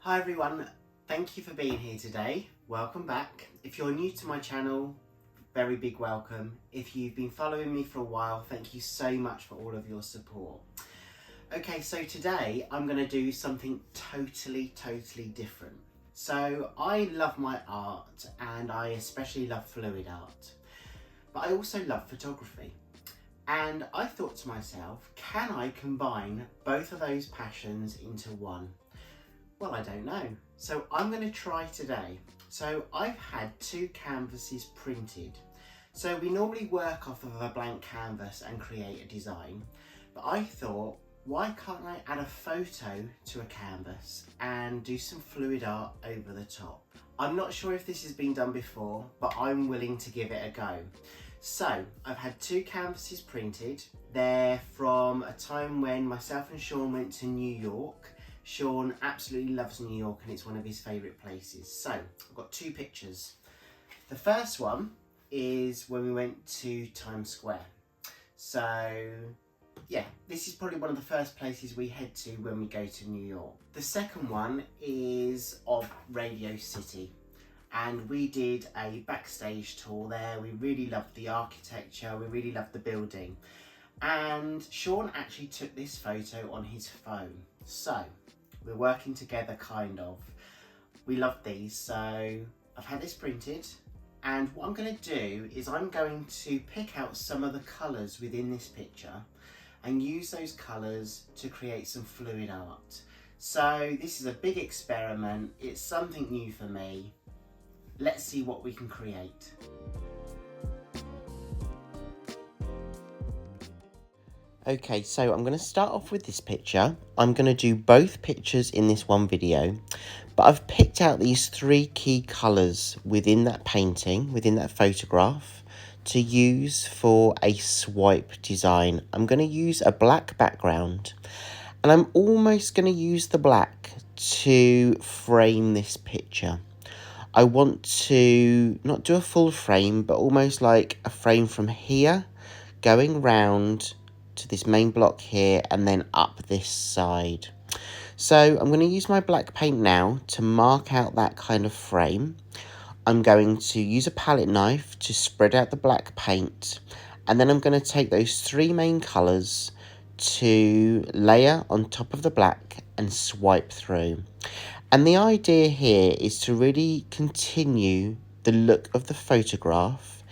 Hi everyone, thank you for being here today. Welcome back. If you're new to my channel, very big welcome. If you've been following me for a while, thank you so much for all of your support. Okay, so today I'm going to do something totally different. So I love my art and I especially love fluid art, but I also love photography. And I thought to myself, can I combine both of those passions into one? Well, I don't know. So I'm going to try today. So I've had 2 canvases printed. So we normally work off of a blank canvas and create a design. But I thought, why can't I add a photo to a canvas and do some fluid art over the top? I'm not sure if this has been done before, but I'm willing to give it a go. So I've had 2 canvases printed. They're from a time when myself and Sean went to New York. Sean absolutely loves New York and it's one of his favourite places. So I've got 2 pictures. The first one is when we went to Times Square. So yeah, this is probably one of the first places we head to when we go to New York. The second one is of Radio City. And we did a backstage tour there. We really loved the architecture, we really loved the building. And Sean actually took this photo on his phone. So we're working together, kind of. We love these, so I've had this printed, and what I'm going to do is I'm going to pick out some of the colours within this picture and use those colours to create some fluid art. So this is a big experiment, it's something new for me. Let's see what we can create. Okay, so I'm going to start off with this picture. I'm going to do both pictures in this one video, but I've picked out these 3 key colours within that painting, within that photograph, to use for a swipe design. I'm going to use a black background, and I'm almost going to use the black to frame this picture. I want to not do a full frame, but almost like a frame from here, going round to this main block here and then up this side. So I'm going to use my black paint now to mark out that kind of frame. I'm going to use a palette knife to spread out the black paint, and then I'm going to take those 3 main colours to layer on top of the black and swipe through. And the idea here is to really continue the look of the photograph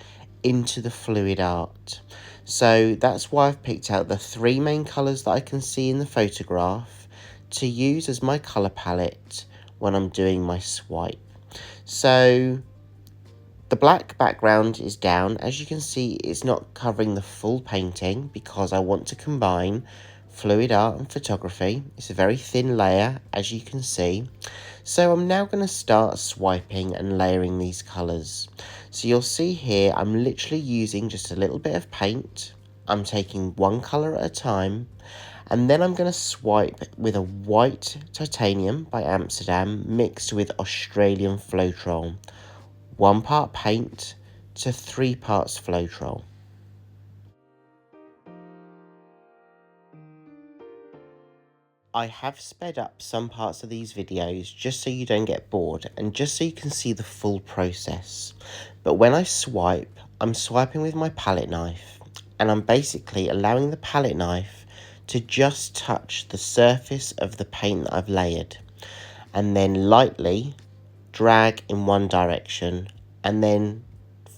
into the fluid art. So that's why I've picked out the 3 main colours that I can see in the photograph to use as my colour palette when I'm doing my swipe. So the black background is down. As you can see, it's not covering the full painting because I want to combine fluid art and photography. It's a very thin layer, as you can see. So I'm now going to start swiping and layering these colours. So you'll see here I'm literally using just a little bit of paint. I'm taking 1 colour at a time, and then I'm going to swipe with a white titanium by Amsterdam mixed with Australian Floetrol. 1 part paint to 3 parts Floetrol. I have sped up some parts of these videos just so you don't get bored and just so you can see the full process. But when I swipe, I'm swiping with my palette knife, and I'm basically allowing the palette knife to just touch the surface of the paint that I've layered, and then lightly drag in one direction and then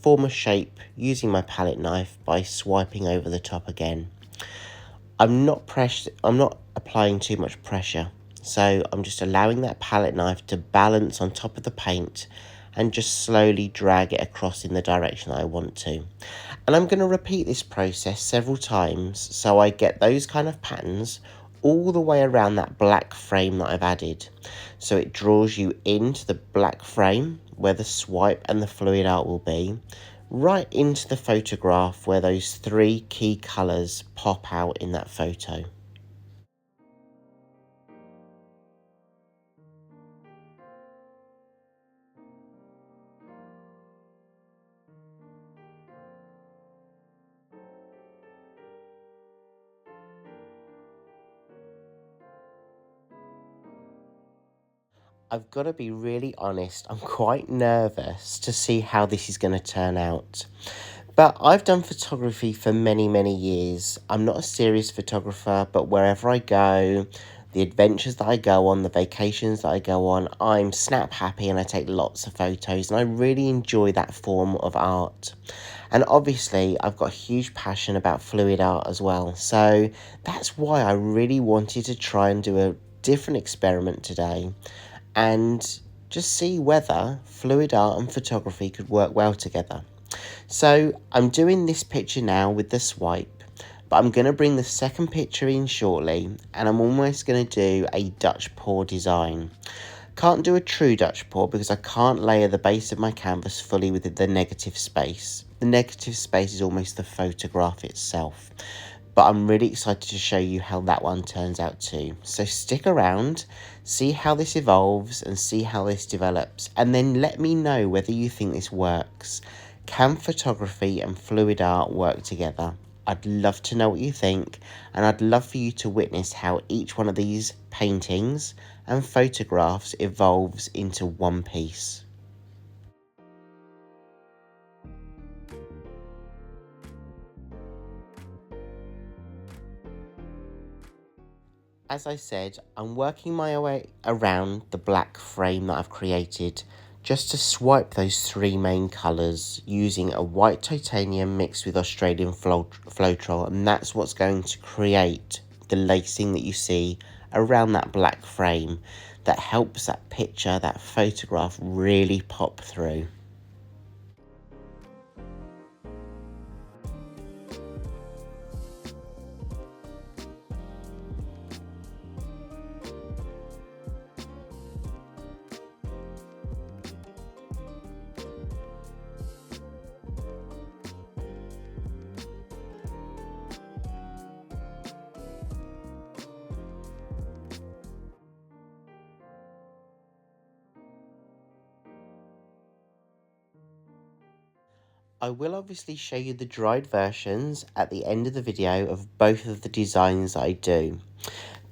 form a shape using my palette knife by swiping over the top again. I'm not applying too much pressure, so I'm just allowing that palette knife to balance on top of the paint and just slowly drag it across in the direction that I want to. And I'm going to repeat this process several times so I get those kind of patterns all the way around that black frame that I've added. So it draws you into the black frame where the swipe and the fluid art will be, right into the photograph where those 3 key colours pop out in that photo. I've got to be really honest, I'm quite nervous to see how this is going to turn out. But I've done photography for many, many years. I'm not a serious photographer, but wherever I go, the adventures that I go on, the vacations that I go on, I'm snap happy and I take lots of photos, and I really enjoy that form of art. And obviously, I've got a huge passion about fluid art as well. So that's why I really wanted to try and do a different experiment today and just see whether fluid art and photography could work well together. So I'm doing this picture now with the swipe, but I'm going to bring the second picture in shortly, and I'm almost going to do a Dutch pour design. Can't do a true Dutch pour because I can't layer the base of my canvas fully with the negative space. The negative space is almost the photograph itself. But I'm really excited to show you how that one turns out too. So stick around, see how this evolves and see how this develops, and then let me know whether you think this works. Can photography and fluid art work together? I'd love to know what you think, and I'd love for you to witness how each one of these paintings and photographs evolves into one piece. As I said, I'm working my way around the black frame that I've created just to swipe those three main colours using a white titanium mixed with Australian Floetrol, and that's what's going to create the lacing that you see around that black frame that helps that picture, that photograph really pop through. I will obviously show you the dried versions at the end of the video of both of the designs that I do.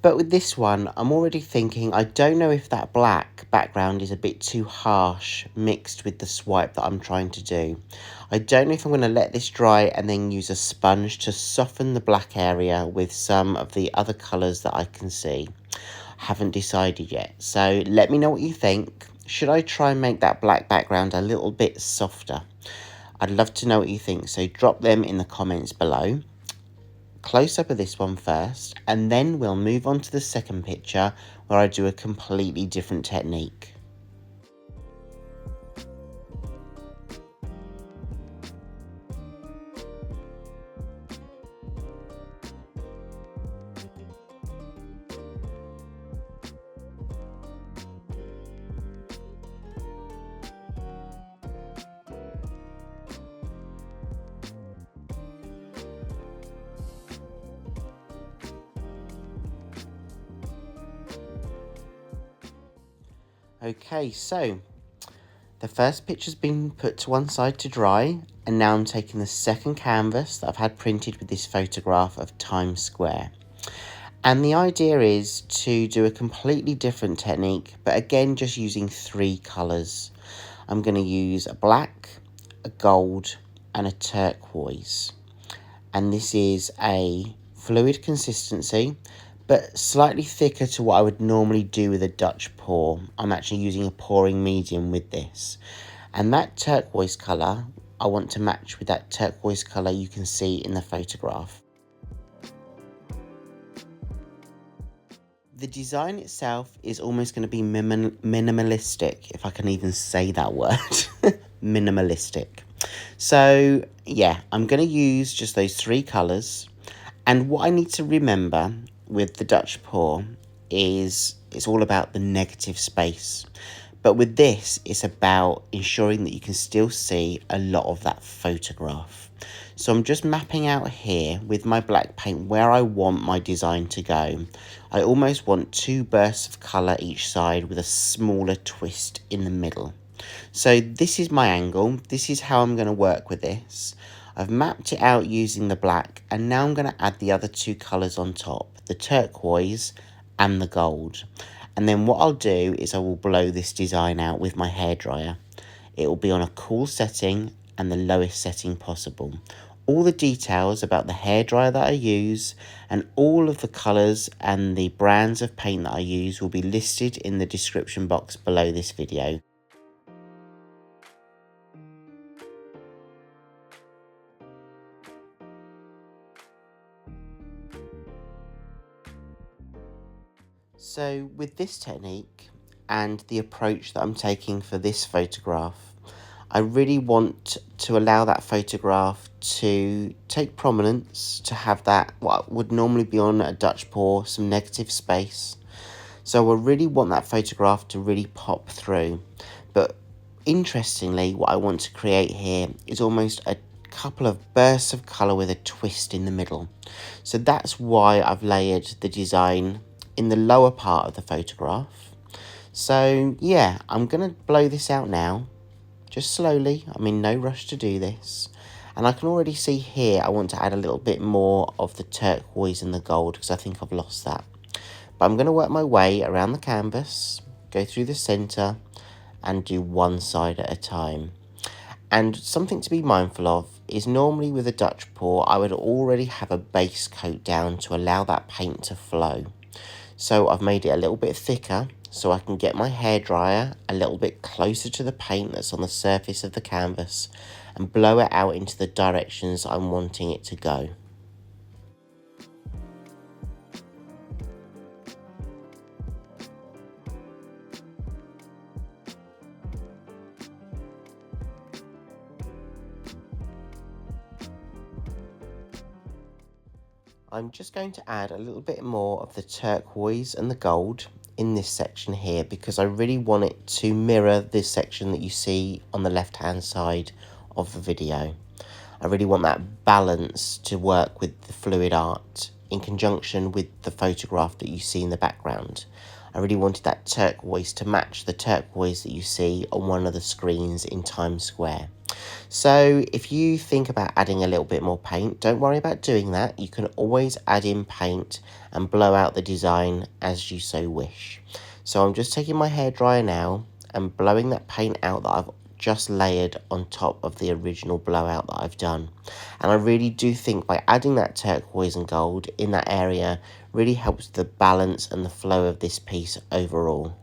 But with this one, I'm already thinking, I don't know if that black background is a bit too harsh mixed with the swipe that I'm trying to do. I don't know if I'm going to let this dry and then use a sponge to soften the black area with some of the other colours that I can see. Haven't decided yet, so let me know what you think. Should I try and make that black background a little bit softer? I'd love to know what you think, so drop them in the comments below. Close up of this one first, and then we'll move on to the second picture where I do a completely different technique. Okay, so the first picture's been put to one side to dry, and now I'm taking the second canvas that I've had printed with this photograph of Times Square. And the idea is to do a completely different technique, but again just using three colours. I'm going to use a black, a gold and a turquoise. And this is a fluid consistency, but slightly thicker to what I would normally do with a Dutch pour. I'm actually using a pouring medium with this. And that turquoise colour, I want to match with that turquoise colour you can see in the photograph. The design itself is almost going to be minimalistic, if I can even say that word. Minimalistic. So yeah, I'm going to use just those three colours. And what I need to remember with the Dutch pour is it's all about the negative space. But with this, it's about ensuring that you can still see a lot of that photograph. So I'm just mapping out here with my black paint where I want my design to go. I almost want two bursts of colour each side with a smaller twist in the middle. So this is my angle. This is how I'm going to work with this. I've mapped it out using the black, and now I'm going to add the other two colours on top, the turquoise and the gold. And then what I'll do is I will blow this design out with my hairdryer. It will be on a cool setting and the lowest setting possible. All the details about the hairdryer that I use and all of the colours and the brands of paint that I use will be listed in the description box below this video. So with this technique and the approach that I'm taking for this photograph, I really want to allow that photograph to take prominence, to have that, what would normally be on a Dutch pour, some negative space. So I really want that photograph to really pop through. But interestingly, what I want to create here is almost a couple of bursts of colour with a twist in the middle. So that's why I've layered the design in the lower part of the photograph. So yeah, I'm going to blow this out now. Just slowly, I'm in no rush to do this. And I can already see here I want to add a little bit more of the turquoise and the gold because I think I've lost that. But I'm going to work my way around the canvas, go through the centre and do one side at a time. And something to be mindful of is normally with a Dutch pour I would already have a base coat down to allow that paint to flow. So I've made it a little bit thicker so I can get my hairdryer a little bit closer to the paint that's on the surface of the canvas and blow it out into the directions I'm wanting it to go. I'm just going to add a little bit more of the turquoise and the gold in this section here because I really want it to mirror this section that you see on the left hand side of the video. I really want that balance to work with the fluid art in conjunction with the photograph that you see in the background. I really wanted that turquoise to match the turquoise that you see on one of the screens in Times Square. So if you think about adding a little bit more paint, don't worry about doing that. You can always add in paint and blow out the design as you so wish. So I'm just taking my hairdryer now and blowing that paint out that I've just layered on top of the original blowout that I've done. And I really do think by adding that turquoise and gold in that area really helps the balance and the flow of this piece overall.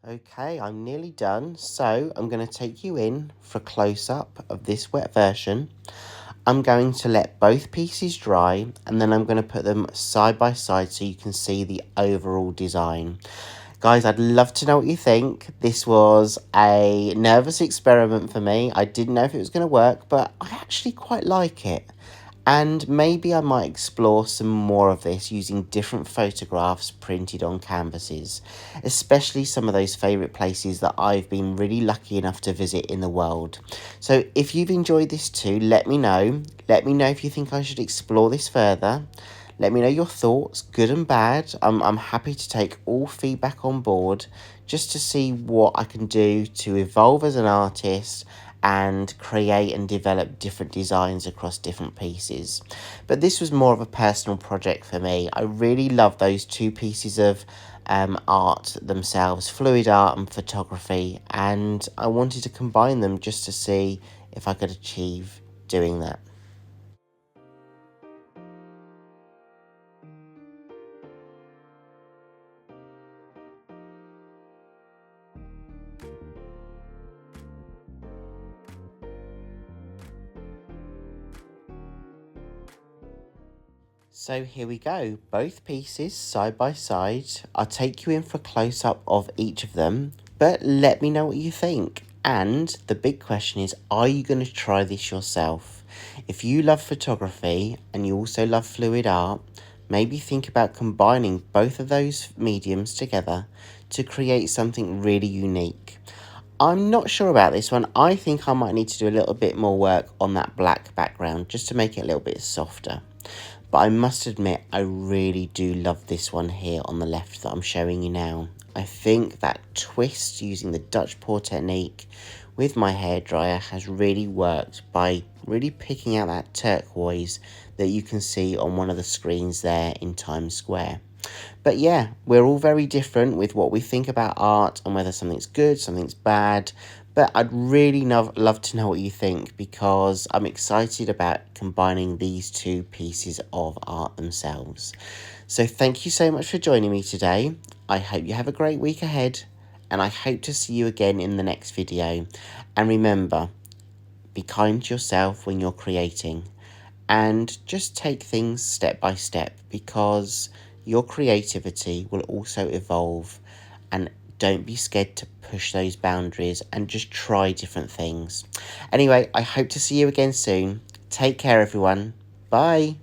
Okay, I'm nearly done, so I'm going to take you in for a close-up of this wet version. I'm going to let both pieces dry and then I'm going to put them side by side so you can see the overall design. Guys, I'd love to know what you think. This was a nervous experiment for me. I didn't know if it was going to work, but I actually quite like it. And maybe I might explore some more of this using different photographs printed on canvases, especially some of those favourite places that I've been really lucky enough to visit in the world. So if you've enjoyed this too, let me know. Let me know if you think I should explore this further. Let me know your thoughts, good and bad. I'm happy to take all feedback on board just to see what I can do to evolve as an artist and create and develop different designs across different pieces. But this was more of a personal project for me. I really love those two pieces of art themselves, fluid art and photography, and I wanted to combine them just to see if I could achieve doing that. So here we go, both pieces side by side. I'll take you in for a close-up of each of them, but let me know what you think. And the big question is, are you going to try this yourself? If you love photography and you also love fluid art, maybe think about combining both of those mediums together to create something really unique. I'm not sure about this one. I think I might need to do a little bit more work on that black background just to make it a little bit softer. But I must admit, I really do love this one here on the left that I'm showing you now. I think that twist using the Dutch pour technique with my hairdryer has really worked by really picking out that turquoise that you can see on one of the screens there in Times Square. But yeah, we're all very different with what we think about art and whether something's good, something's bad. But I'd really love to know what you think, because I'm excited about combining these two pieces of art themselves. So thank you so much for joining me today. I hope you have a great week ahead, and I hope to see you again in the next video. And remember, be kind to yourself when you're creating, and just take things step by step, because your creativity will also evolve. And don't be scared to push those boundaries and just try different things. Anyway, I hope to see you again soon. Take care, everyone. Bye.